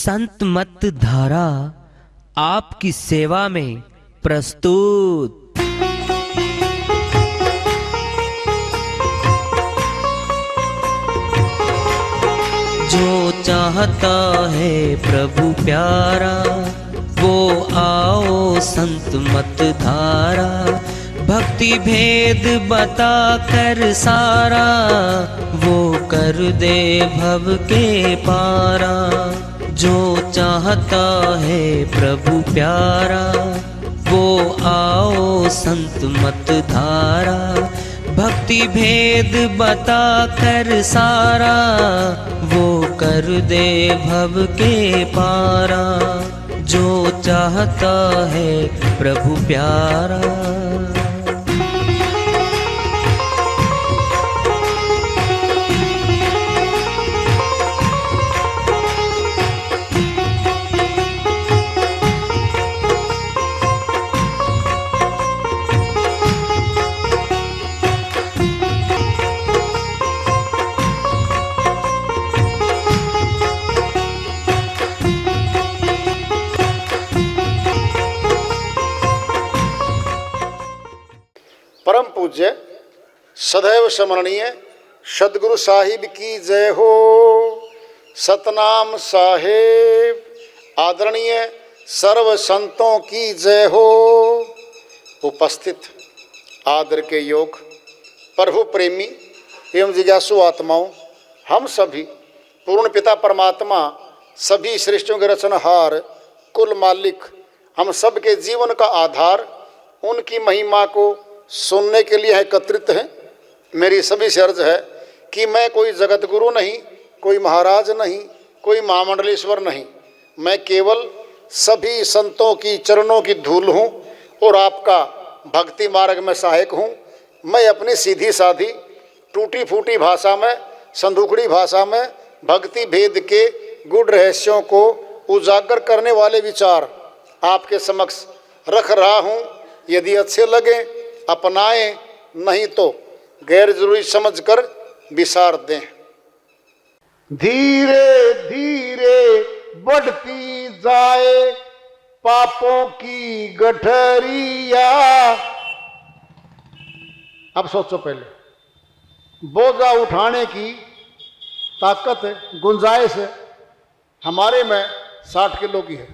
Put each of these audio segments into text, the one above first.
संत मत धारा आपकी सेवा में प्रस्तुत। जो चाहता है प्रभु प्यारा वो आओ संत मत धारा, भक्ति भेद बता कर सारा वो कर दे भव के पारा। जो चाहता है प्रभु प्यारा वो आओ संत मत धारा, भक्ति भेद बता कर सारा वो कर दे भव के पारा। जो चाहता है प्रभु प्यारा। परम पूज्य सदैव स्मरणीय सदगुरु साहिब की जय हो। सतनाम साहेब आदरणीय सर्व संतों की जय हो। उपस्थित आदर के योग प्रभु प्रेमी एवं जिज्ञासु आत्माओं, हम सभी पूर्ण पिता परमात्मा सभी सृष्टियों के रचनहार कुल मालिक हम सब के जीवन का आधार उनकी महिमा को सुनने के लिए एकत्रित हैं। मेरी सभी से अर्ज है कि मैं कोई जगत गुरु नहीं, कोई महाराज नहीं, कोई महामंडलेश्वर नहीं, मैं केवल सभी संतों की चरणों की धूल हूँ और आपका भक्ति मार्ग में सहायक हूँ। मैं अपनी सीधी साधी टूटी फूटी भाषा में, संदूकड़ी भाषा में भक्ति भेद के गुड़ रहस्यों को उजागर करने वाले विचार आपके समक्ष रख रहा हूँ। यदि अच्छे लगे अपनाएं, नहीं तो गैर जरूरी समझकर विसार दें। धीरे धीरे बढ़ती जाए पापों की गठरिया। अब सोचो, पहले बोझा उठाने की ताकत गुंजाइश हमारे में 60 किलो की है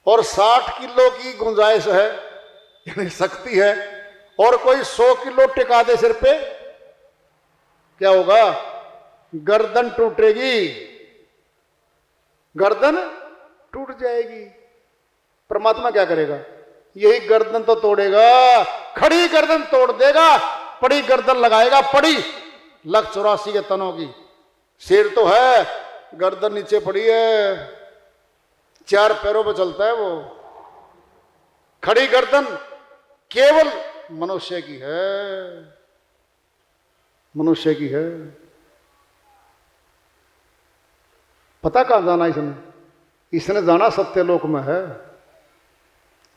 और 60 किलो की गुंजाइश है यानी शक्ति है, और कोई 100 किलो टिका दे सिर पे, क्या होगा? गर्दन टूटेगी, गर्दन टूट जाएगी। परमात्मा क्या करेगा? यही गर्दन तो तोड़ेगा, खड़ी गर्दन तोड़ देगा, पड़ी गर्दन लगाएगा। पड़ी 184 के तनों की शेर तो है, गर्दन नीचे पड़ी है, 4 पैरों पे चलता है वो। खड़ी गर्दन केवल मनुष्य की है, मनुष्य की है। पता कहां जाना इसने? इसने जाना सत्यलोक में है,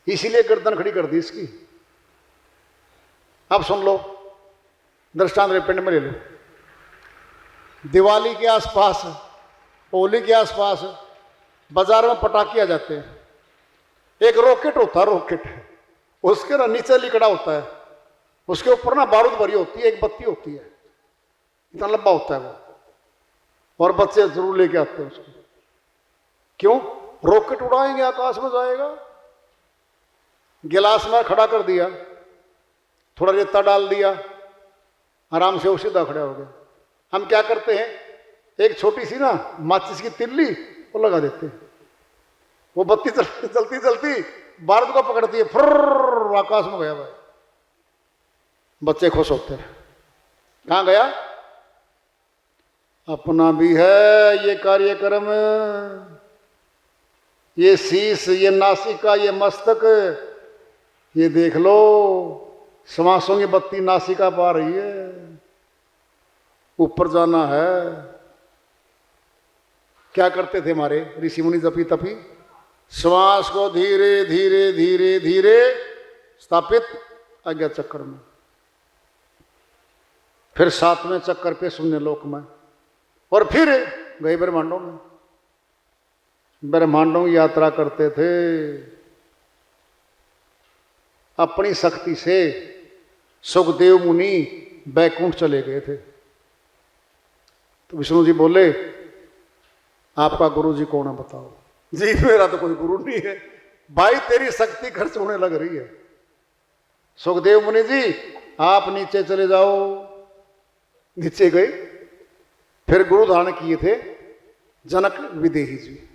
इसीलिए गर्दन खड़ी कर दी इसकी। अब सुन लो, दृष्टांत पिंड में ले लो। दिवाली के आसपास, होली के आसपास बाजार में पटाखे आ जाते हैं। एक रॉकेट होता है, रॉकेट उसके ना नीचे लिकड़ा होता है, उसके ऊपर ना बारूद भरी होती है, एक बत्ती होती है, इतना लंबा होता है वो, और बच्चे जरूर लेके आते हैं उसको। क्यों? रॉकेट उड़ाएंगे, आकाश में जाएगा। गिलास में खड़ा कर दिया, थोड़ा रेता डाल दिया, आराम से वो सीधा खड़ा हो गया। हम क्या करते हैं, एक छोटी सी ना माचिस की तिल्ली वो लगा देते हैं, वो बत्ती चलती चलती चलती बारूद को पकड़ती है, फुर्र आकाश में गया भाई। बच्चे खुश होते हैं। कहाँ गया? अपना भी है ये कार्यक्रम, ये शीश, ये नासिका, ये मस्तक, ये देख लो श्वासों की बत्ती नासिका पा रही है, ऊपर जाना है। क्या करते थे हमारे ऋषि मुनि जपी तपी? श्वास को धीरे धीरे धीरे धीरे स्थापित आज्ञा चक्र में, फिर 7वें चक्कर पे शून्य लोक में, और फिर गए ब्रह्मांडों में। ब्रह्मांडों की यात्रा करते थे। अपनी शक्ति से सुखदेव मुनि बैकुंठ चले गए थे। तो विष्णु जी बोले, आपका गुरु जी कौन है बताओ। जी मेरा तो कोई गुरु नहीं है भाई, तेरी शक्ति खर्च होने लग रही है। सुखदेव मुनि जी आप नीचे चले जाओ। नीचे गए, फिर गुरु धारण किए थे जनक विदेही जी।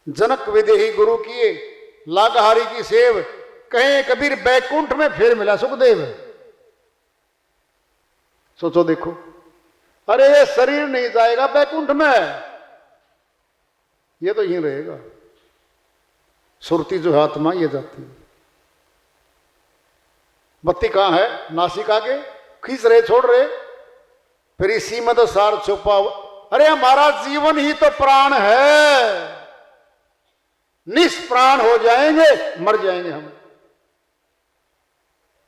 जनक विदेही गुरु किए, लागहारी की सेव, कहे कबीर बैकुंठ में फिर मिला सुखदेव। सोचो देखो, अरे ये शरीर नहीं जाएगा बैकुंठ में, ये तो यहीं रहेगा। सुरती जो है आत्मा ये जाती है। बत्ती कहां है? नासिक आगे खींच रहे, छोड़ रहे, फिर इसी में तो सार छुपा। अरे हमारा जीवन ही तो प्राण है, निष्प्राण हो जाएंगे, मर जाएंगे हम।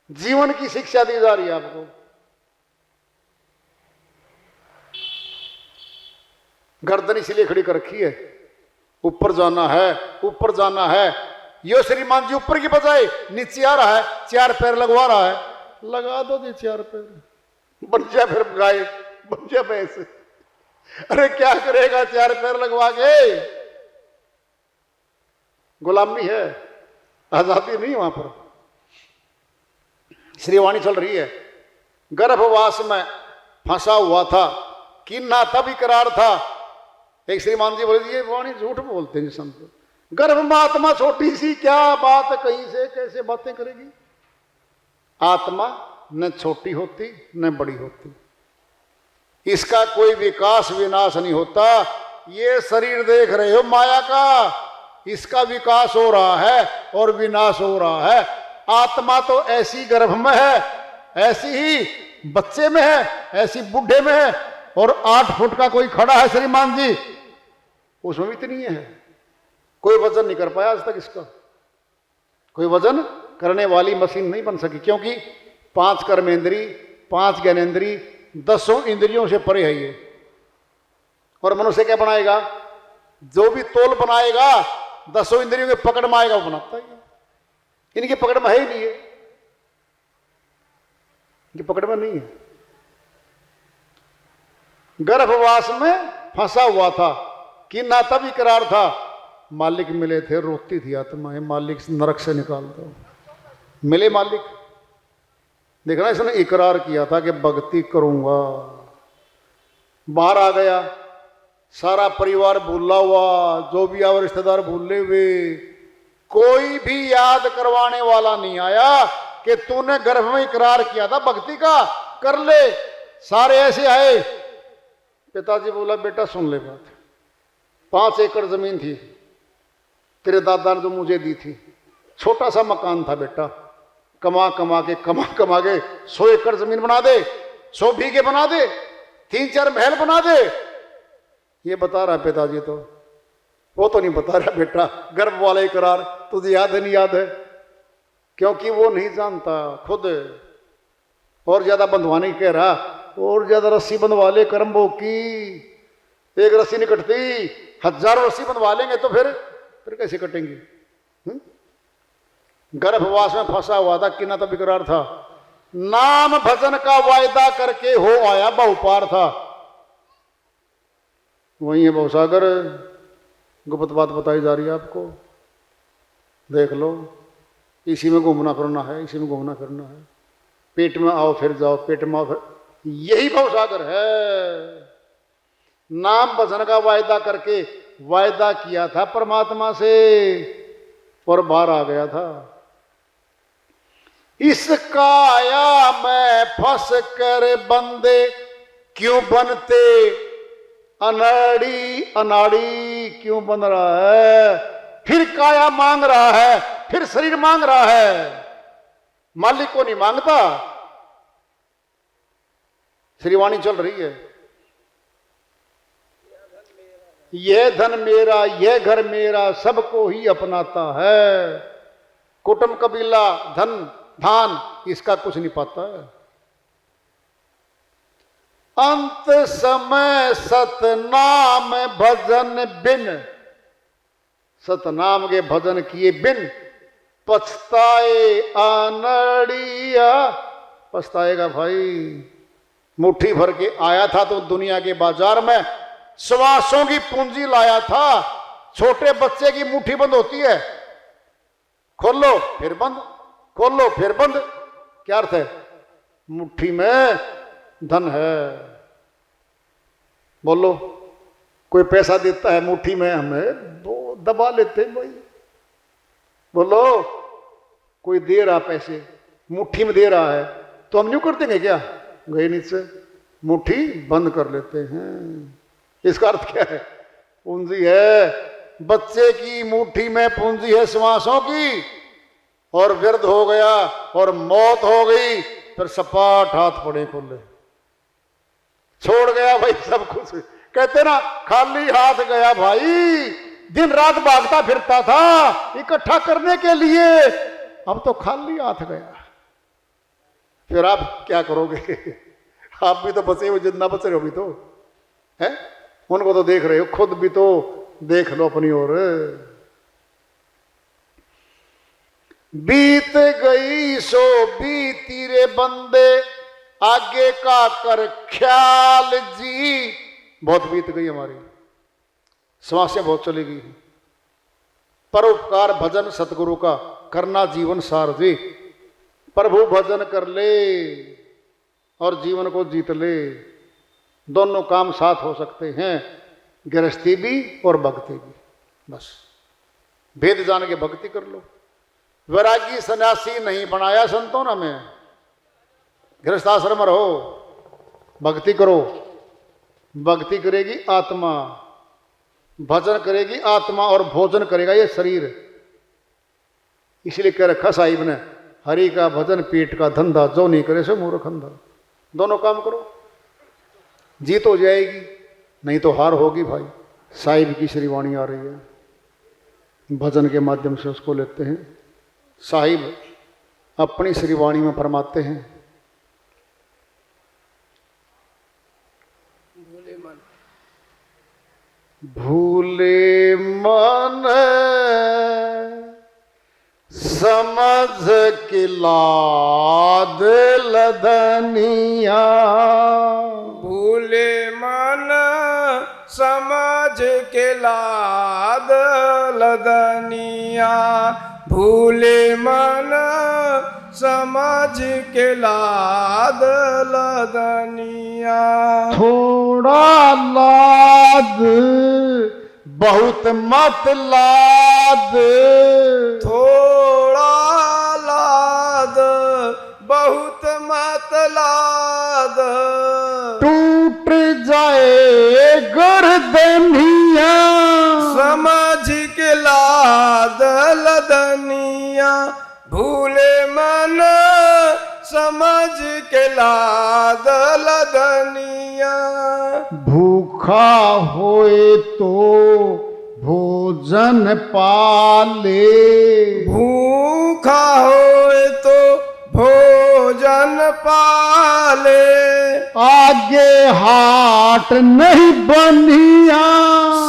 जीवन की शिक्षा दी जा रही है आपको। गर्दन इसलिए खड़ी कर रखी है, ऊपर जाना है, ऊपर जाना है। यो श्रीमान जी ऊपर की बजाय नीचे आ रहा है, चार पैर लगवा रहा है। लगा दो जी चार पैर, बन जाए फिर गाय, बन जाए भैंस। अरे क्या करेगा चार पैर लगवा के? गुलामी है, आजादी नहीं वहां पर। श्रीवाणी चल रही है, गर्भवास में फंसा हुआ था, किन्ना तब इकरार था। एक श्रीमान जी बोले, ये वाणी झूठ बोलते हैं संत। गर्भ में आत्मा छोटी सी, क्या बात कहीं से कैसे बातें करेगी? आत्मा न छोटी होती न बड़ी होती, इसका कोई विकास विनाश नहीं होता। ये शरीर देख रहे हो माया का, इसका विकास हो रहा है और विनाश हो रहा है। आत्मा तो ऐसी गर्भ में है, ऐसी ही बच्चे में है, ऐसी बूढ़े में है, और 8 फुट का कोई खड़ा है श्रीमान जी, उसमें भी इतनी है। कोई वजन नहीं कर पाया आज तक इसका, कोई वजन करने वाली मशीन नहीं बन सकी, क्योंकि 5 कर्मेंद्री, 5 ज्ञानेंद्री, 10 इंद्रियों से परे है ये। और मनुष्य क्या बनाएगा? जो भी तोल बनाएगा 10 इंद्रियों के पकड़ में आएगा वो बनाता है। इनकी पकड़ में है ही नहीं है, इनकी पकड़ में नहीं है। गर्भवास में फंसा हुआ था, कि ना तब इकरार था। मालिक मिले थे, रोती थी आत्मा, मालिक नरक से निकाल दो। मिले मालिक, देखना इसने इकरार किया था कि भक्ति करूंगा। बाहर आ गया, सारा परिवार भूला हुआ, जो भी आवर रिश्तेदार भूले हुए, कोई भी याद करवाने वाला नहीं आया कि तूने गर्भ में इकरार किया था भक्ति का, कर ले। सारे ऐसे आए। पिताजी बोला, बेटा सुन ले बात, 5 एकड़ जमीन थी तेरे दादा ने जो मुझे दी थी, छोटा सा मकान था बेटा, कमा कमा के 100 एकड़ जमीन बना दे, 100 बीघे बना दे, 3-4 महल बना दे। ये बता रहा पिताजी, तो वो तो नहीं बता रहा बेटा। गर्भ वाला इकरार तुझे याद है नहीं याद है? क्योंकि वो नहीं जानता खुद। और ज्यादा बंधवाने की कह रहा, और ज्यादा रस्सी बंधवा ले कर्म भोग की, एक रस्सी नहीं कटती, 1000 रस्सी बंधवा लेंगे तो फिर कैसे कटेंगे? गर्भवास में फंसा हुआ था, किन्ना तब इकरार था। नाम भजन का वायदा करके हो आया, बहुपार था। वही है भवसागर, गुप्त बात बताई जा रही है आपको, देख लो। इसी में घूमना फिरना है, इसी में घूमना फिरना है। पेट में आओ फिर जाओ, पेट में आओ फिर, यही भवसागर है। नाम भजन का वायदा करके वायदा किया था परमात्मा से, और बाहर आ गया था। इस काया में फंस कर बंदे क्यों बनते अनाड़ी, अनाड़ी क्यों बन रहा है? फिर काया मांग रहा है, फिर शरीर मांग रहा है, मालिक को नहीं मांगता। श्रीवाणी चल रही है, यह धन मेरा, यह घर मेरा, सबको ही अपनाता है। कुटुंब कबीला धन धान इसका कुछ नहीं पाता है। अंत समय सतनाम भजन बिन सतनाम के भजन किए बिन पछताए आनड़िया। पछताएगा भाई। मुट्ठी भर के आया था तो दुनिया के बाजार में श्वासों की पूंजी लाया था। छोटे बच्चे की मुट्ठी बंद होती है, खोल लो फिर बंद, खोल लो फिर बंद। क्या अर्थ है? मुट्ठी में धन है। बोलो, कोई पैसा देता है मुट्ठी में, हमें वो दबा लेते हैं भाई। बोलो, कोई दे रहा पैसे, मुट्ठी में दे रहा है, तो हम यूं करते हैं क्या? गए नीचे मुट्ठी बंद कर लेते हैं। इसका अर्थ क्या है? पूंजी है। बच्चे की मुट्ठी में पूंजी है श्वासों की, और व्यर्थ हो गया और मौत हो गई, फिर सपाट हाथ पड़े खुले, छोड़ गया भाई सब कुछ। कहते ना, खाली हाथ गया भाई। दिन रात भागता फिरता था इकट्ठा करने के लिए, अब तो खाली हाथ गया। फिर आप क्या करोगे? आप भी तो बचे हो, जितना बच रहे हो भी तो है, उनको तो देख रहे हो, खुद भी तो देख लो अपनी ओर। बीत गई सो बीती रे बंदे, आगे का कर ख्याल जी। बहुत बीत गई हमारी, श्वासें बहुत चली गई। परोपकार भजन सतगुरु का करना जीवन सार जी। प्रभु भजन कर ले और जीवन को जीत ले। दोनों काम साथ हो सकते हैं, गृहस्थी भी और भक्ति भी। बस भेद जान के भक्ति कर लो। वैरागी सन्यासी नहीं बनाया संतों ने हमें। गृहस्थाश्रम में रहो, भक्ति करो। भक्ति करेगी आत्मा, भजन करेगी आत्मा, और भोजन करेगा ये शरीर। इसलिए कह रखा साहिब ने, हरि का भजन पेट का धंधा, जो नहीं करे सो मूर्ख अंधा। दोनों काम करो, जीत हो जाएगी, नहीं तो हार होगी भाई। साहिब की श्री वाणी आ रही है, भजन के माध्यम से उसको लेते हैं। साहिब अपनी श्री वाणी में फरमाते हैं, भूले मन समझ के लाद लदनिया। भूले मन समझ के लाद लदनिया। भूले मन समझ के लाद लदनिया। थोड़ा लाद बहुत मत लाद। थोड़ा लाद बहुत मत लाद। टूट जाए गर्दनिया। समझ के लाद लदनिया। भूले मन समझ के लाद लदनिया। भूखा होए तो भोजन पाले। भूखा होए तो भोजन पाले। आगे हाट नहीं बनिया।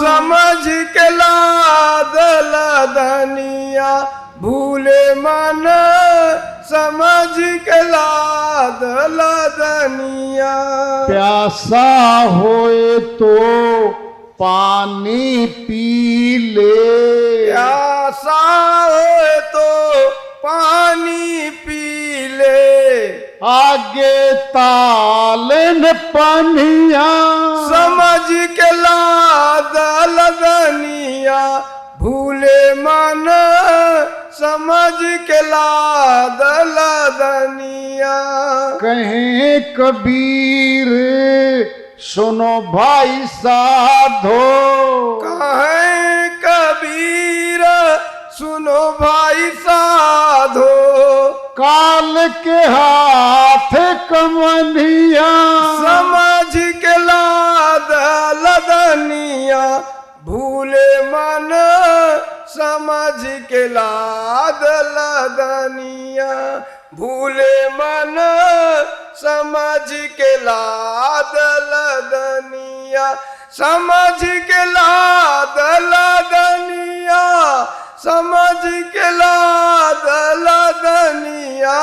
समझ के लाद लदनिया। भूले मन समझ के लाद लदनिया। प्यासा होए तो पानी पी ले। प्यासा होए तो पानी पी ले। आगे तालन पनिया। समझ के लाद लदनिया। भूले मन समझ के लाद लदनिया। कहें कबीर सुनो भाई साधो। कहें कबीर सुनो भाई साधो। काल के हाथ कमनिया। समझ के लाद लदनिया। भूले मन समझ के लाद लदनिया। भूले मन समझ के लाद लदनिया। समझ के लाद लदनिया। समझ के लाद लदनिया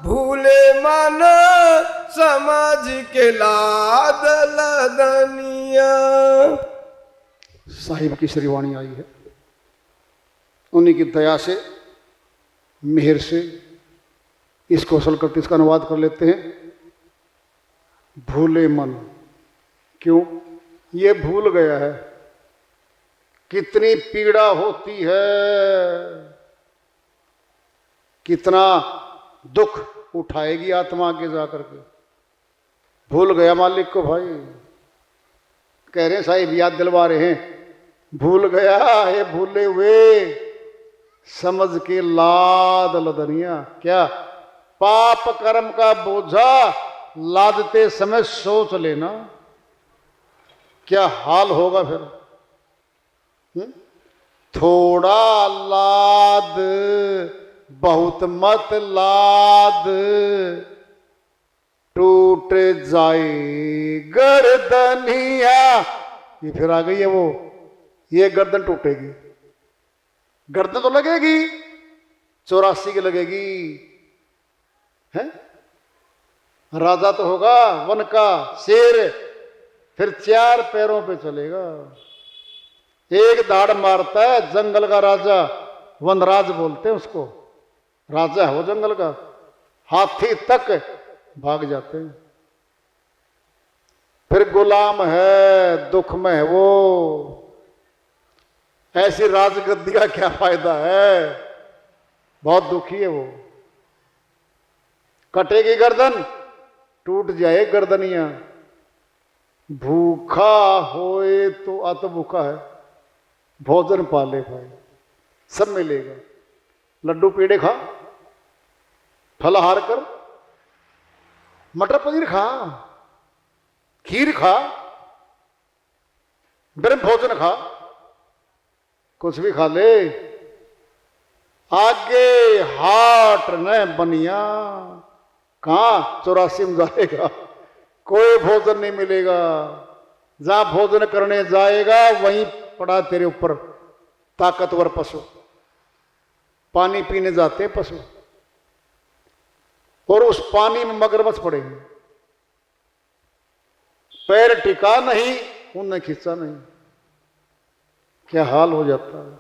भूले मन समझ के लाद लदनिया। साहिब की श्रीवाणी आई है, उन्हीं की दया से, मेहर से इस कौशल करके इसका अनुवाद कर लेते हैं। भूले मन, क्यों? ये भूल गया है कितनी पीड़ा होती है, कितना दुख उठाएगी आत्मा आगे जाकर के। भूल गया मालिक को भाई, कह रहे हैं साहिब याद दिलवा रहे हैं, भूल गया है भूले हुए समझ के लाद लदनिया। क्या? पाप कर्म का बोझा लादते समय सोच लेना क्या हाल होगा फिर। थोड़ा लाद बहुत मत लाद, टूट जाए गर्दनिया। ये फिर आ गई है वो, ये गर्दन टूटेगी, गर्दन तो लगेगी 84 की लगेगी है। राजा तो होगा वन का शेर, फिर 4 पैरों पे चलेगा, एक दाड़ मारता है जंगल का राजा, वनराज बोलते हैं उसको, राजा है वो जंगल का, हाथी तक भाग जाते हैं। फिर गुलाम है, दुख में है वो, ऐसी राजगद्दी का क्या फायदा है, बहुत दुखी है वो। कटेगी गर्दन, टूट जाए गर्दनिया। भूखा होए तो अत भूखा है, भोजन पाले भाई, सब मिलेगा। लड्डू पेड़े खा, फलाहार कर, मटर पनीर खा, खीर खा, ब्रह्म भोजन खा, कुछ भी खा ले, आगे हाट न बनिया। कहां? 84 में जाएगा, कोई भोजन नहीं मिलेगा। जहां भोजन करने जाएगा वहीं पड़ा तेरे ऊपर ताकतवर पशु, पानी पीने जाते पशु, और उस पानी में मगरमच्छ पड़ेंगे, पैर टिका नहीं, उन्हें खींचा नहीं, क्या हाल हो जाता है।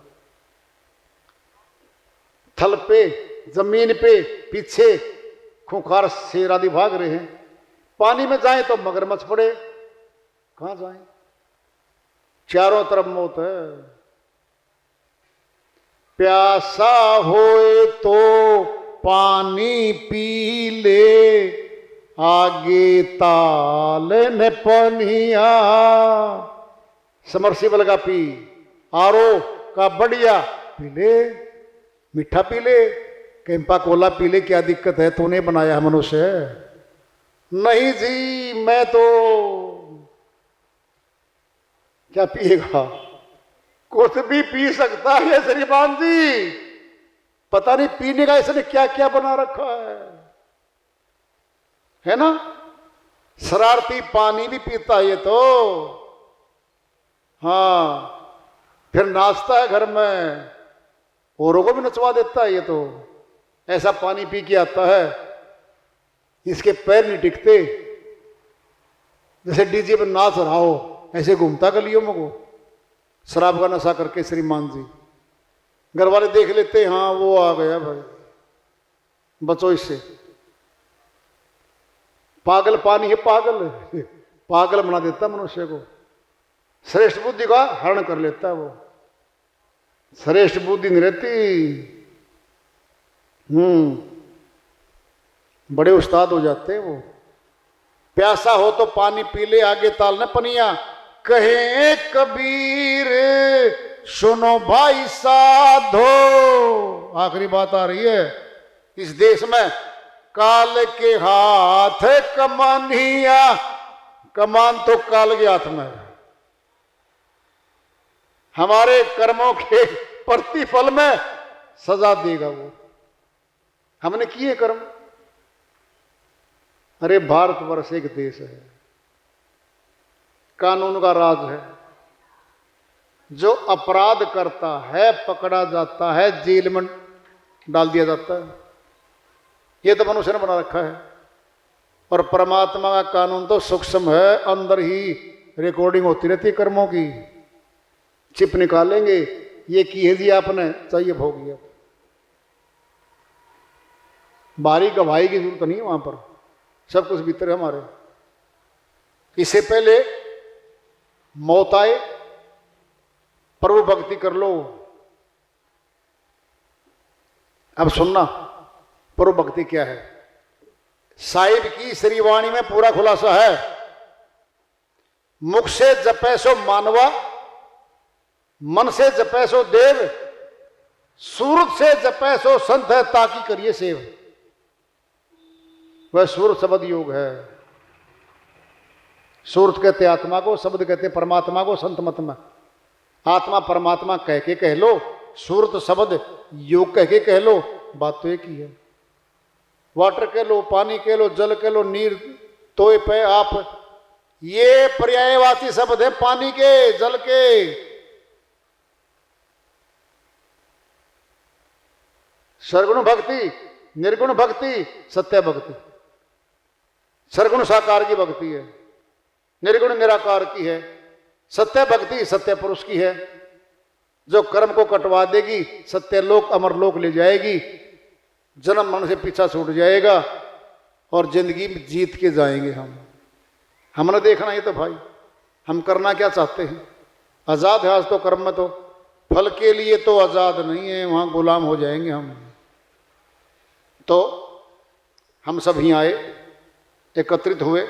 थल पे, जमीन पे पीछे खूंखार शेर आदि भाग रहे हैं, पानी में जाएं तो मगरमच्छ पड़े, कहां जाएं, चारों तरफ मौत है। प्यासा होए तो पानी पी ले, आगे ताल न पनिया। समरसीबल का पी, आरो का बढ़िया पी ले, मीठा पी ले, कैंपा कोला पी ले, क्या दिक्कत है, तूने बनाया है मनुष्य। नहीं जी, मैं तो क्या पिएगा, कुछ भी पी सकता है श्रीमान जी, पता नहीं पीने का इसने क्या क्या बना रखा है ना। शरारती पानी भी पीता है ये तो, हाँ, फिर नाचता है घर में, औरों को भी नचवा देता है ये तो। ऐसा पानी पी के आता है, इसके पैर नहीं टिकते, जैसे डीजे पर नाच रहा हो ऐसे घूमता गलियों में को, शराब का नशा करके श्रीमान जी। घर वाले देख लेते, हाँ वो आ गया भाई, बचो इससे। पागल पानी है, पागल पागल बना देता मनुष्य को, श्रेष्ठ बुद्धि का हरण कर लेता है वो, श्रेष्ठ बुद्धि नहीं रहती। बड़े उस्ताद हो जाते हैं वो। प्यासा हो तो पानी पी ले, आगे ताल न पनिया, कहे कबीर सुनो भाई साधो। आखिरी बात आ रही है, इस देश में काल के हाथ कमानिया, कमान तो काल के हाथ में है। हमारे कर्मों के प्रतिफल में सजा देगा वो, हमने किए कर्म। अरे भारतवर्ष एक देश है, कानून का राज है, जो अपराध करता है पकड़ा जाता है, जेल में डाल दिया जाता है। ये तो मनुष्य ने बना रखा है। और परमात्मा का कानून तो सूक्ष्म है, अंदर ही रिकॉर्डिंग होती रहती कर्मों की। चिप निकालेंगे, ये की है जी आपने, चाहिए भोगिए। बारी गवाही की जरूरत नहीं है वहां पर, सब कुछ भीतर है हमारे। इससे पहले मौत आए, प्रभु भक्ति कर लो। अब सुनना प्रभु भक्ति क्या है। साहिब की श्रीवाणी में पूरा खुलासा है। मुख से जपै सो मानवा, मन से जपै सो देव, सूरत से जपै सो संत है, ताकि करिए सेव। वह सूरत शब्द योग है। सूरत कहते आत्मा को, शब्द कहते परमात्मा को। संत मत में आत्मा परमात्मा कह के कह लो, सूरत शब्द योग कह के कह लो, बात तो एक ही है। वाटर कह लो, पानी कह लो, जल कह लो, नीर, तोय पे आप, ये पर्यायवाची शब्द है पानी के, जल के। सरगुण भक्ति, निर्गुण भक्ति, सत्य भक्ति। सरगुण साकार की भक्ति है, निर्गुण निराकार की है, सत्य भक्ति सत्य पुरुष की है, जो कर्म को कटवा देगी, सत्य लोक अमर लोक ले जाएगी, जन्म मरण से पीछा छूट जाएगा और जिंदगी में जीत के जाएंगे हम। हमने देखना ये तो भाई, हम करना क्या चाहते हैं। आजाद है आज तो कर्म में, तो फल के लिए तो आजाद नहीं है, वहां गुलाम हो जाएंगे हम। तो हम सब ही आए, एकत्रित हुए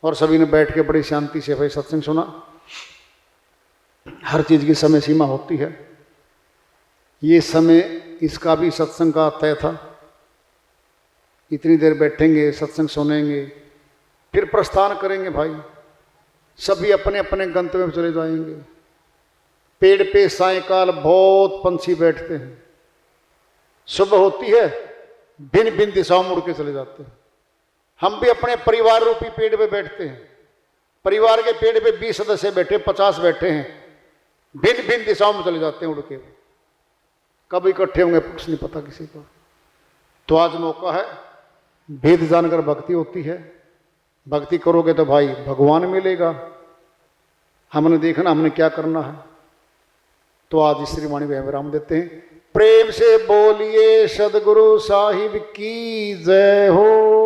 और सभी ने बैठ के बड़ी शांति से भाई सत्संग सुना। हर चीज की समय सीमा होती है। ये समय इसका भी सत्संग का तय था। इतनी देर बैठेंगे, सत्संग सुनेंगे, फिर प्रस्थान करेंगे भाई। सभी अपने अपने गंतव्य में चले जाएंगे। पेड़ पे सायंकाल बहुत पंछी बैठते हैं। सुबह होती है, भिन्न भिन्न दिशाओं मुड़ के चले जाते हैं। हम भी अपने परिवार रूपी पेड़ पे बैठते हैं। परिवार के पेड़ पे 20 सदस्य बैठे, 50 बैठे हैं, भिन्न भिन्न दिशाओं में चले जाते हैं उड़ के। कब इकट्ठे होंगे कुछ नहीं पता किसी को। तो आज मौका है, भेद जानकर भक्ति होती है। भक्ति करोगे तो भाई भगवान मिलेगा। हमने देखना हमने क्या करना है। तो आज श्रीवाणी में विराम देते हैं। प्रेम से बोलिए सदगुरु साहिब की जय हो।